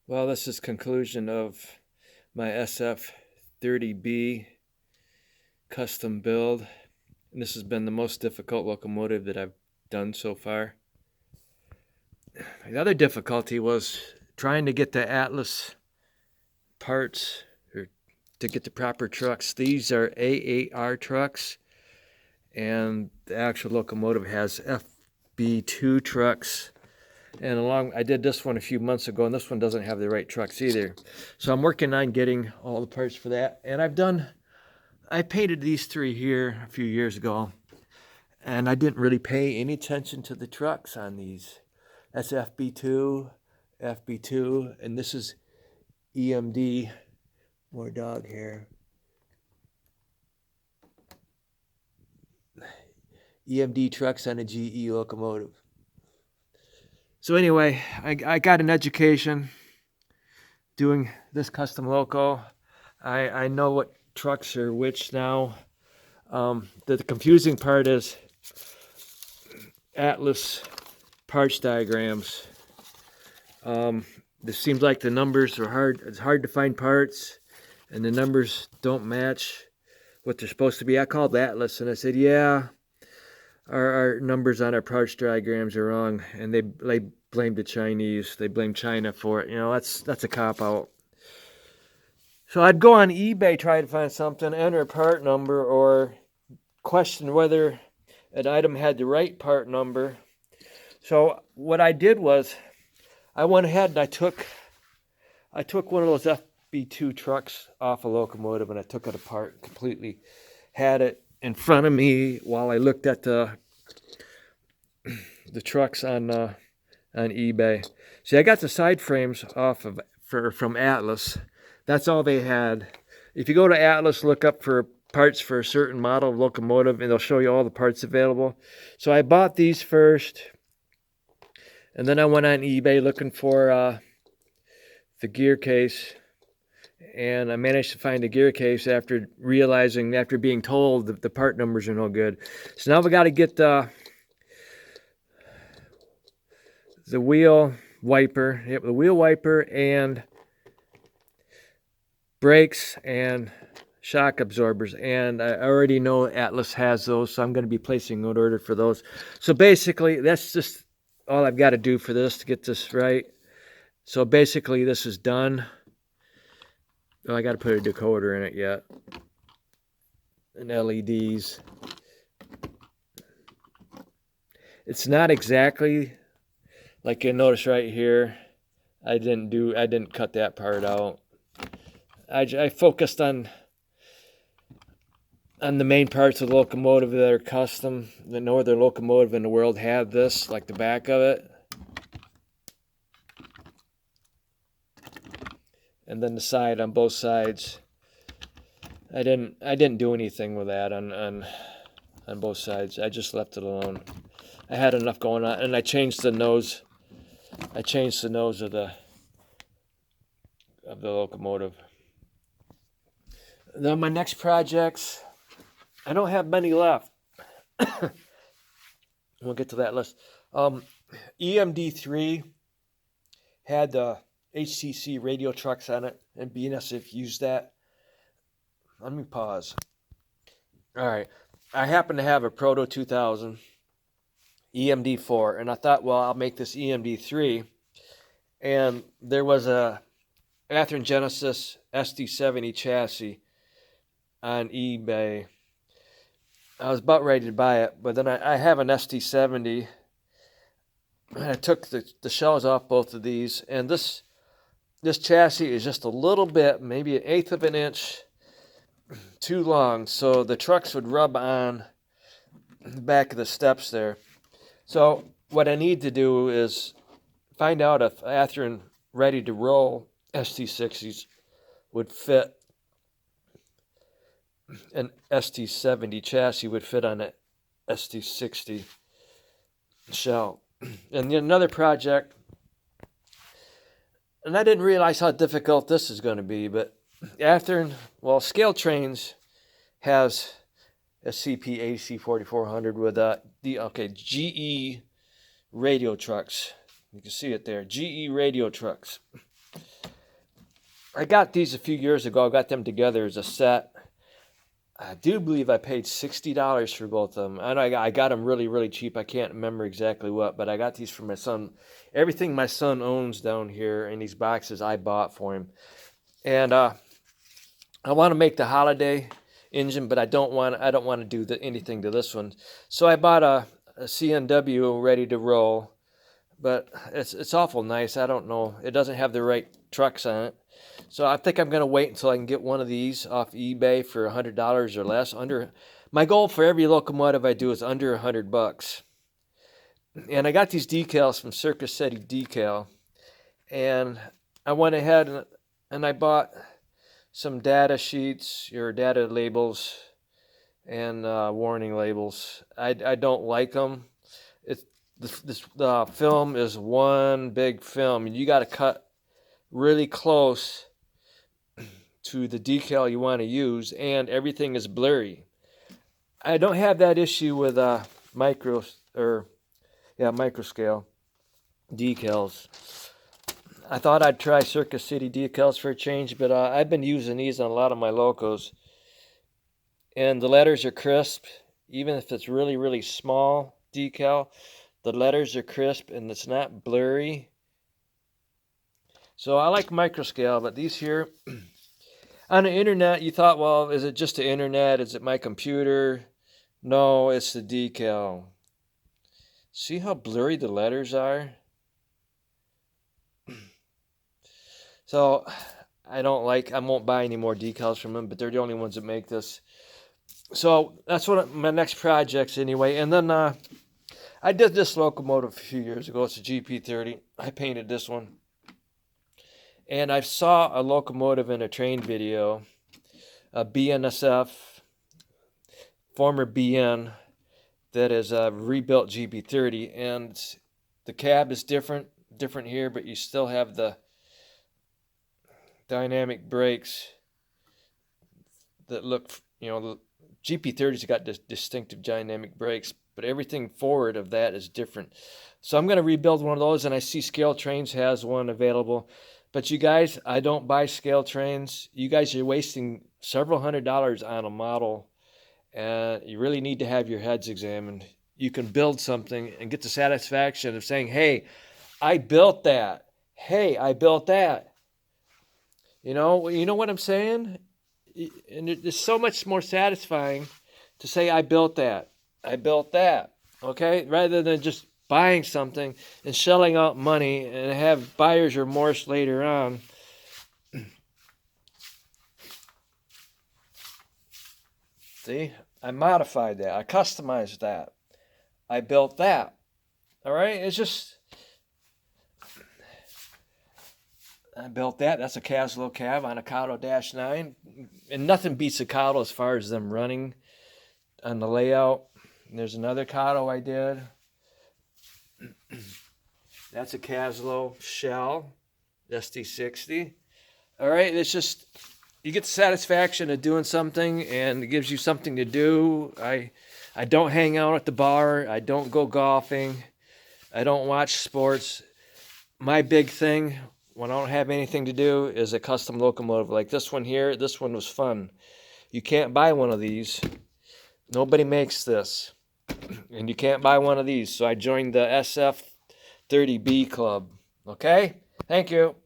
Well, this is conclusion of my SF30B custom build. And this has been the most difficult locomotive that I've done so far. The other difficulty was trying to get the Atlas parts or to get the proper trucks. These are A8R trucks, and the actual locomotive has FB2 trucks. And I did this one a few months ago, and this one doesn't have the right trucks either. So I'm working on getting all the parts for that. And I painted these three here a few years ago, and I didn't really pay any attention to the trucks on these. That's FB2, FB2, and this is EMD, more dog hair. EMD trucks on a GE locomotive. So anyway, I got an education doing this custom loco. I know what trucks are which now. The confusing part is Atlas parts diagrams. It seems like the numbers are hard. It's hard to find parts, and the numbers don't match what they're supposed to be. I called Atlas and I said, yeah, our numbers on our parts diagrams are wrong, and they blamed the Chinese. They blamed China for it. You know, that's a cop-out. So I'd go on eBay, try to find something, enter a part number, or question whether an item had the right part number. So what I did was I went ahead and I took one of those FB2 trucks off a locomotive, and I took it apart completely. Had it in front of me while I looked at the trucks on eBay. See, I got the side frames from Atlas. That's all they had. If you go to Atlas, look up for parts for a certain model of locomotive, and they'll show you all the parts available. So I bought these first, and then I went on eBay looking for the gear case, and I managed to find a gear case after being told that the part numbers are no good. So now we got to get the wheel wiper, the wheel wiper and brakes and shock absorbers, and I already know Atlas has those, so I'm going to be placing an order for those. So basically that's just all I've got to do for this to get this right. So basically this is done. Oh, I got to put a decoder in it yet, and LEDs. It's not exactly like you notice right here. I didn't cut that part out. I focused on the main parts of the locomotive that are custom. No other locomotive in the world had this, like the back of it. And then the side on both sides. I didn't do anything with that on both sides. I just left it alone. I had enough going on, and I changed the nose. I changed the nose of the locomotive. Then my next projects, I don't have many left. We'll get to that list. EMD3 had the HTC radio trucks on it, and BNSF used that. Let me pause. All right. I happen to have a Proto 2000 EMD4, and I thought, well, I'll make this EMD3. And there was a Athearn Genesis SD70 chassis on eBay. I was about ready to buy it, but then I have an SD70, and I took the shells off both of these, and this chassis is just a little bit, maybe 1/8 of an inch too long, so the trucks would rub on the back of the steps there. So what I need to do is find out if Athearn ready to roll ST60s would fit, an ST70 chassis would fit on an ST60 shell. And another project, and I didn't realize how difficult this is going to be, but Athearn, well, Scale Trains has a CP AC4400 with GE radio trucks. You can see it there, GE radio trucks. I got these a few years ago. I got them together as a set. I do believe I paid $60 for both of them. And I got them really, really cheap. I can't remember exactly what, but I got these for my son. Everything my son owns down here in these boxes I bought for him. And I want to make the Holiday engine, but I don't want to do anything to this one. So I bought a CNW ready to roll, but it's awful nice. I don't know. It doesn't have the right trucks on it. So I think I'm going to wait until I can get one of these off eBay for $100 or less. My goal for every locomotive I do is under $100. And I got these decals from Circus City Decal, and I went ahead and I bought some data sheets, your data labels, and warning labels. I don't like them. The film is one big film, and you got to cut really close to the decal you want to use, and everything is blurry. I don't have that issue with micro scale decals. I thought I'd try Circus City decals for a change, but I've been using these on a lot of my locos, and the letters are crisp. Even if it's really, really small decal, the letters are crisp and it's not blurry. So I like micro scale, but these here on the internet, you thought, well, is it just the internet? Is it my computer? No, it's the decal. See how blurry the letters are? So I won't buy any more decals from them, but they're the only ones that make this. So that's what my next project's anyway. And then I did this locomotive a few years ago. It's a GP30. I painted this one. And I saw a locomotive in a train video, a BNSF, former BN, that is a rebuilt GP30. And the cab is different here, but you still have the dynamic brakes that look, the GP30's got this distinctive dynamic brakes, but everything forward of that is different. So I'm going to rebuild one of those, and I see Scale Trains has one available. But you guys, I don't buy Scale Trains. You guys are wasting several $100s on a model, and you really need to have your heads examined. You can build something and get the satisfaction of saying, hey, I built that. Hey, I built that. You know what I'm saying? And it's so much more satisfying to say, I built that. I built that. Okay? Rather than just buying something and shelling out money and have buyer's remorse later on. See? I modified that. I customized that. I built that. All right? It's just... I built that. That's a Caslo cab on a Kato -9. And nothing beats a Kato as far as them running on the layout. And there's another Kato I did. That's a Caslo shell, SD60. All right, it's just, you get the satisfaction of doing something, and it gives you something to do. I don't hang out at the bar. I don't go golfing. I don't watch sports. My big thing when I don't have anything to do is a custom locomotive like this one here. This one was fun. You can't buy one of these. Nobody makes this. And you can't buy one of these. So I joined the SF30B club. Okay? Thank you.